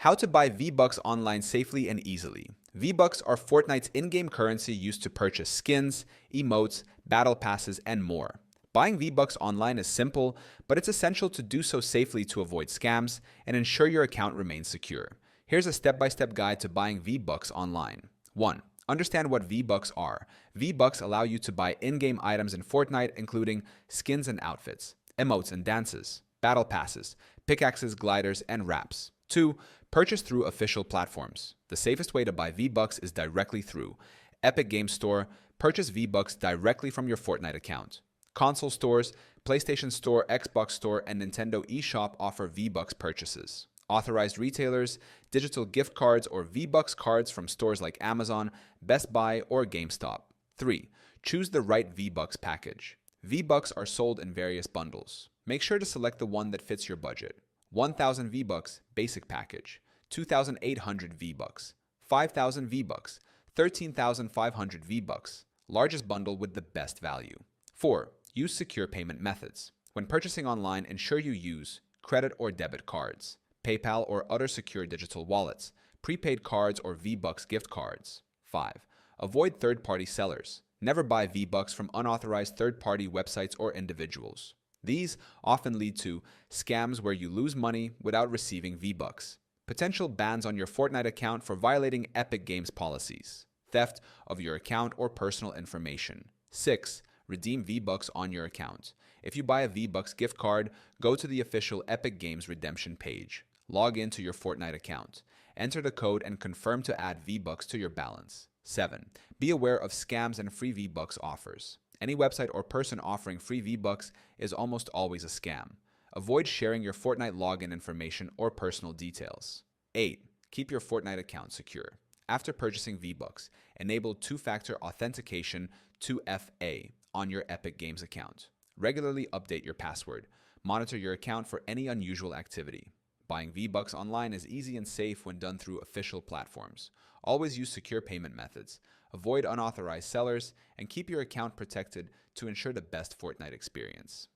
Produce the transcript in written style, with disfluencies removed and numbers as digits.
How to buy V-Bucks online safely and easily. V-Bucks are Fortnite's in-game currency used to purchase skins, emotes, battle passes, and more. Buying V-Bucks online is simple, but it's essential to do so safely to avoid scams and ensure your account remains secure. Here's a step-by-step guide to buying V-Bucks online. 1. Understand what V-Bucks are. V-Bucks allow you to buy in-game items in Fortnite, including skins and outfits, emotes and dances, battle passes, pickaxes, gliders, and wraps. 2. Purchase through official platforms. The safest way to buy V-Bucks is directly through Epic Games Store. Purchase V-Bucks directly from your Fortnite account. Console stores, PlayStation Store, Xbox Store, and Nintendo eShop offer V-Bucks purchases. Authorized retailers, digital gift cards, or V-Bucks cards from stores like Amazon, Best Buy, or GameStop. 3. Choose the right V-Bucks package. V-Bucks are sold in various bundles. Make sure to select the one that fits your budget. 1,000 V-Bucks basic package, 2,800 V-Bucks, 5,000 V-Bucks, 13,500 V-Bucks, largest bundle with the best value. 4. Use secure payment methods. When purchasing online, ensure you use credit or debit cards, PayPal or other secure digital wallets, prepaid cards or V-Bucks gift cards. 5. Avoid third-party sellers. Never buy V-Bucks from unauthorized third-party websites or individuals. These often lead to scams where you lose money without receiving V-Bucks, potential bans on your Fortnite account for violating Epic Games policies, theft of your account or personal information. 6. Redeem V-Bucks on your account. If you buy a V-Bucks gift card, go to the official Epic Games redemption page. Log into your Fortnite account. Enter the code and confirm to add V-Bucks to your balance. 7. Be aware of scams and free V-Bucks offers. Any website or person offering free V-Bucks is almost always a scam. Avoid sharing your Fortnite login information or personal details. 8. Keep your Fortnite account secure. After purchasing V-Bucks, enable two-factor authentication 2FA on your Epic Games account. Regularly update your password. Monitor your account for any unusual activity. Buying V-Bucks online is easy and safe when done through official platforms. Always use secure payment methods. Avoid unauthorized sellers and keep your account protected to ensure the best Fortnite experience.